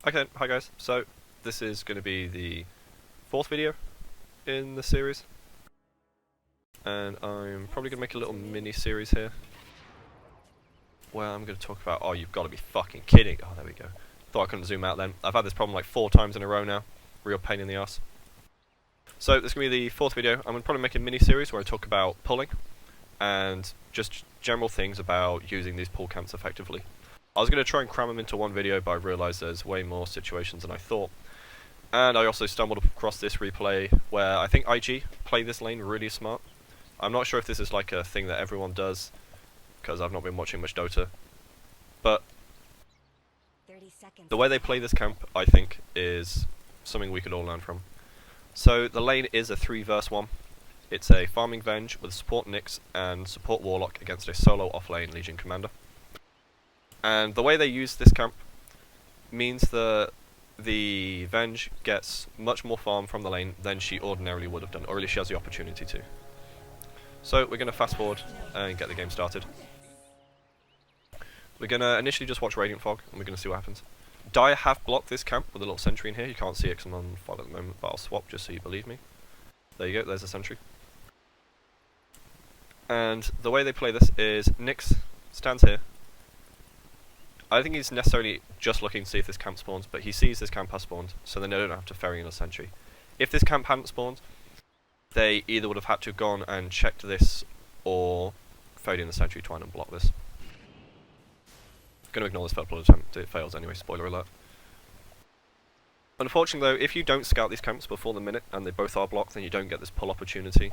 Okay, hi guys. So this is going to be the fourth video in the series, and I'm probably going to make a little mini series here where I'm going to talk about. Oh, you've got to be fucking kidding! Oh, there we go. Thought I couldn't zoom out then. I've had this problem like 4 times in a row now. Real pain in the ass. So this is going to be the fourth video. I'm going to probably make a mini series where I talk about pulling and just general things about using these pull camps effectively. I was going to try and cram them into one video, but I realised there's way more situations than I thought. And I also stumbled across this replay where I think iG play this lane really smart. I'm not sure if this is like a thing that everyone does, because I've not been watching much Dota. But the way they play this camp, I think, is something we could all learn from. So the lane is a 3 vs 1. It's a farming Venge with support Nyx and support Warlock against a solo offlane Legion Commander. And the way they use this camp means that the Venge gets much more farm from the lane than she ordinarily would have done, or at least she has the opportunity to. So we're going to fast forward and get the game started. We're going to initially just watch Radiant Fog, and we're going to see what happens. Dire have blocked this camp with a little sentry in here. You can't see it because I'm on fog at the moment, but I'll swap just so you believe me. There you go, there's a sentry. And the way they play this is Nyx stands here. I think he's necessarily just looking to see if this camp spawns, but he sees this camp has spawned, so then they don't have to ferry in a sentry. If this camp hadn't spawned, they either would have had to have gone and checked this, or ferried in a sentry trying to block this. Going to ignore this failed blood attempt, it fails anyway, spoiler alert. Unfortunately though, if you don't scout these camps before the minute, and they both are blocked, then you don't get this pull opportunity.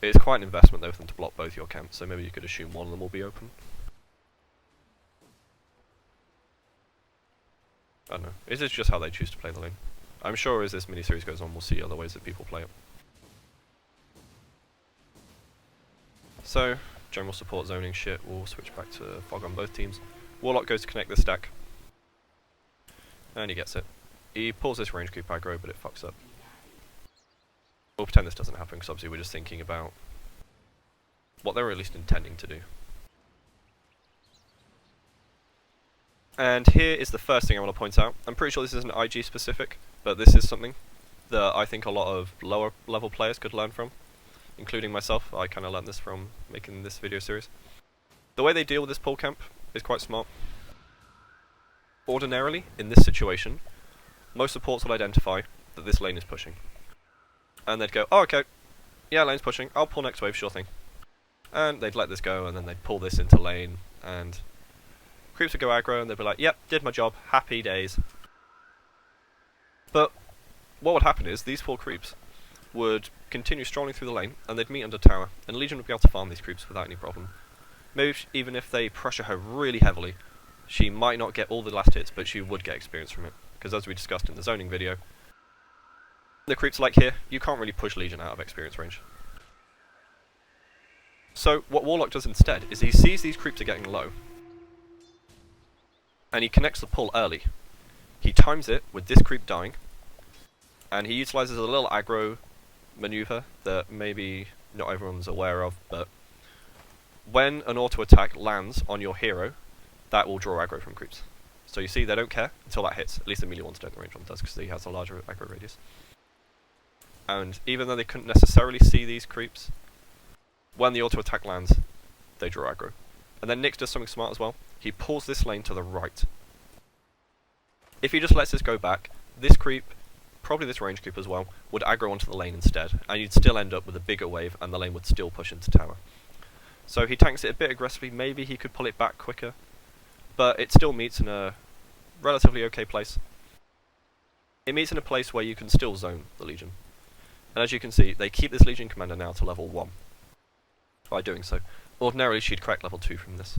It's quite an investment though for them to block both your camps, so maybe you could assume one of them will be open. I don't know. Is this just how they choose to play the lane? I'm sure as this mini-series goes on, we'll see other ways that people play it. So, general support zoning shit, we'll switch back to Fog on both teams. Warlock goes to connect this stack. And he gets it. He pulls this range creep aggro, but it fucks up. We'll pretend this doesn't happen, because obviously we're just thinking about what they were at least intending to do. And here is the first thing I want to point out. I'm pretty sure this isn't iG specific, but this is something that I think a lot of lower level players could learn from, including myself. I kind of learned this from making this video series. The way they deal with this pull camp is quite smart. Ordinarily, in this situation, most supports will identify that this lane is pushing. And they'd go, oh okay, yeah, lane's pushing, I'll pull next wave, sure thing. And they'd let this go, and then they'd pull this into lane, and creeps would go aggro, and they'd be like, yep, did my job, happy days. But what would happen is, these 4 creeps would continue strolling through the lane, and they'd meet under tower, and Legion would be able to farm these creeps without any problem. Maybe even if they pressure her really heavily, she might not get all the last hits, but she would get experience from it. Because as we discussed in the zoning video, the creeps like here, you can't really push Legion out of experience range. So what Warlock does instead is he sees these creeps are getting low, and he connects the pull early. He times it with this creep dying, and he utilises a little aggro maneuver that maybe not everyone's aware of, but when an auto attack lands on your hero, that will draw aggro from creeps. So you see, they don't care until that hits. At least the melee ones don't, the range one does, because he has a larger aggro radius. And even though they couldn't necessarily see these creeps, when the auto attack lands, they draw aggro. And then Nyx does something smart as well. He pulls this lane to the right. If he just lets this go back, this creep, probably this range creep as well, would aggro onto the lane instead, and you'd still end up with a bigger wave, and the lane would still push into tower. So he tanks it a bit aggressively. Maybe he could pull it back quicker, but it still meets in a relatively okay place. It meets in a place where you can still zone the Legion. And as you can see, they keep this Legion Commander now to level 1 by doing so. Ordinarily she'd crack level 2 from this.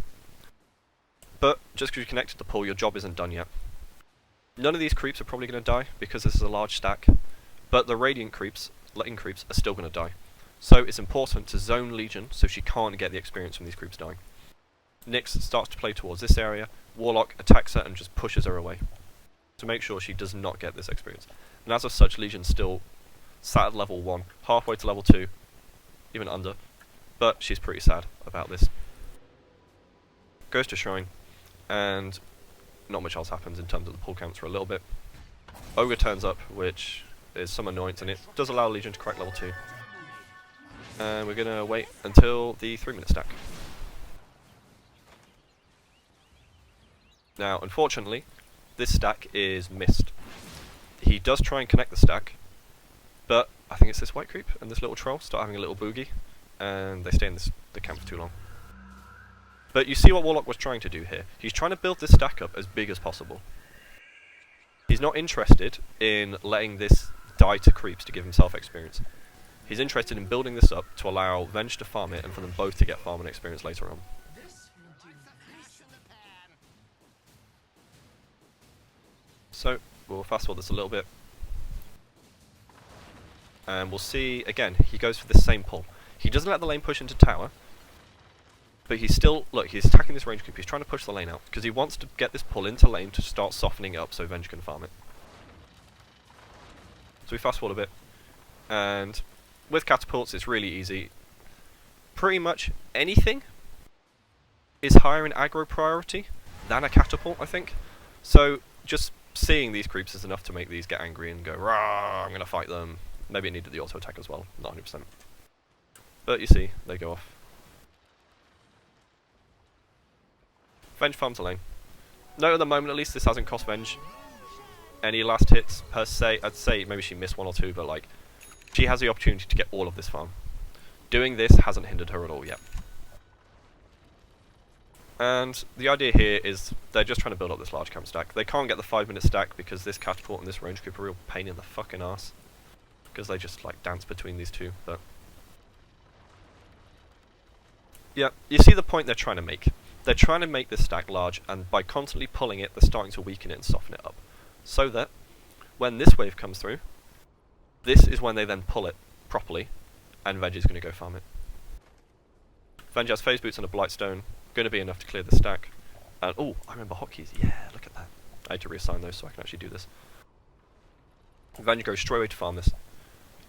But just because you connected the pull, your job isn't done yet. None of these creeps are probably going to die, because this is a large stack, but the Radiant creeps, lane creeps, are still going to die. So it's important to zone Legion so she can't get the experience from these creeps dying. Nyx starts to play towards this area, Warlock attacks her and just pushes her away to make sure she does not get this experience. And as of such, Legion's still sat at level 1, halfway to level 2, even under, but she's pretty sad about this. Goes to Shrine, and not much else happens in terms of the pull counts for a little bit. Ogre turns up, which is some annoyance, and it does allow Legion to crack level 2. And we're going to wait until the 3-minute stack. Now, unfortunately, this stack is missed. He does try and connect the stack, but I think it's this white creep and this little troll start having a little boogie, and they stay in the camp for too long. But you see what Warlock was trying to do here. He's trying to build this stack up as big as possible. He's not interested in letting this die to creeps to give himself experience. He's interested in building this up to allow Venge to farm it and for them both to get farm and experience later on. So, we'll fast forward this a little bit. And we'll see, again, he goes for this same pull. He doesn't let the lane push into tower, but he's still, look, he's attacking this range creep. He's trying to push the lane out, because he wants to get this pull into lane to start softening up so Venge can farm it. So we fast forward a bit, and with catapults it's really easy. Pretty much anything is higher in aggro priority than a catapult, I think. So just seeing these creeps is enough to make these get angry and go, rah, I'm going to fight them. Maybe it needed the auto attack as well, not 100%. But you see, they go off. Venge farms a lane. Note at the moment, at least, this hasn't cost Venge any last hits per se. I'd say maybe she missed 1 or 2, but like, she has the opportunity to get all of this farm. Doing this hasn't hindered her at all yet. And the idea here is they're just trying to build up this large camp stack. They can't get the 5-minute stack because this catapult and this range creep are a real pain in the fucking ass. Because they just like dance between these two, but yeah, you see the point they're trying to make. They're trying to make this stack large, and by constantly pulling it, they're starting to weaken it and soften it up. So that when this wave comes through, this is when they then pull it properly, and Venge is going to go farm it. Venge has phase boots and a blightstone, going to be enough to clear the stack. And oh, I remember hotkeys. Yeah, look at that. I had to reassign those so I can actually do this. Venge goes straight away to farm this.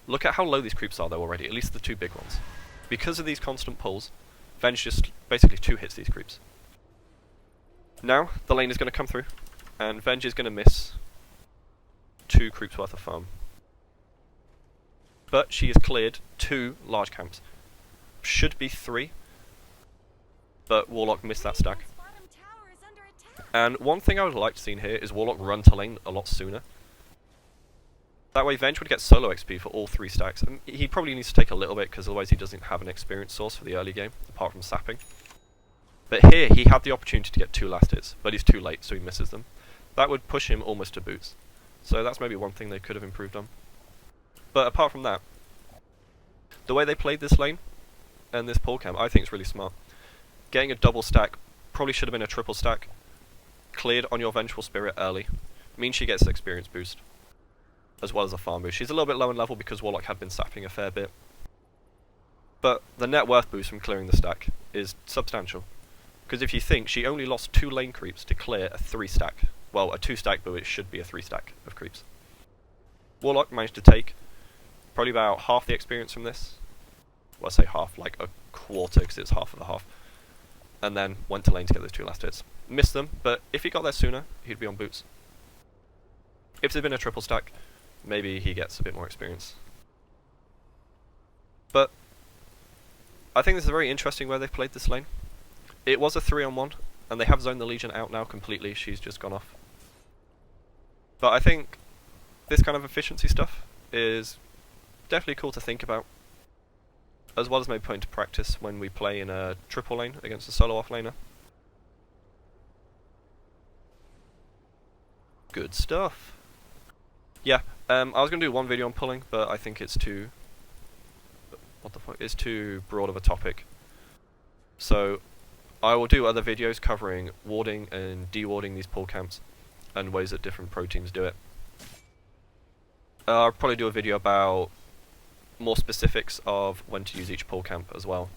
Look at how low these creeps are though already, at least the 2 big ones. Because of these constant pulls, Venge just basically 2-hits these creeps. Now, the lane is going to come through, and Venge is going to miss 2 creeps worth of farm. But she has cleared 2 large camps. Should be 3, but Warlock missed that stack. And one thing I would like to see here is Warlock run to lane a lot sooner. That way Venge would get solo XP for all 3 stacks. And he probably needs to take a little bit, because otherwise he doesn't have an experience source for the early game, apart from sapping. But here, he had the opportunity to get 2 last hits, but he's too late, so he misses them. That would push him almost to boots. So that's maybe one thing they could have improved on. But apart from that, the way they played this lane, and this pull camp, I think is really smart. Getting a double stack, probably should have been a triple stack, cleared on your Vengeful Spirit early, means she gets an experience boost, as well as a farm boost. She's a little bit low in level because Warlock had been sapping a fair bit. But the net worth boost from clearing the stack is substantial. Because if you think, she only lost 2 lane creeps to clear a 3 stack. Well, a 2 stack, but it should be a 3 stack of creeps. Warlock managed to take probably about half the experience from this. Well, I say half, like a quarter, because it's half of a half. And then went to lane to get those 2 last hits. Missed them, but if he got there sooner, he'd be on boots. If it had been a triple stack, maybe he gets a bit more experience. But I think this is a very interesting way they've played this lane. It was a 3-on-1, and they have zoned the Legion out now completely. She's just gone off. But I think this kind of efficiency stuff is definitely cool to think about, as well as maybe put into practice when we play in a triple lane against a solo offlaner. Good stuff. Yeah, I was going to do one video on pulling, but I think it's too... what the fuck? It's too broad of a topic. So I will do other videos covering warding and dewarding these pull camps, and ways that different pro teams do it. I'll probably do a video about more specifics of when to use each pull camp as well.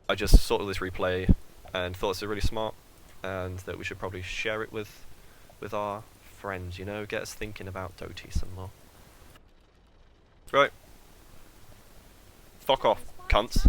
I just saw this replay and thought it was really smart, and that we should probably share it with our friends, you know, get us thinking about Dota some more. Right. Fuck off, cunts.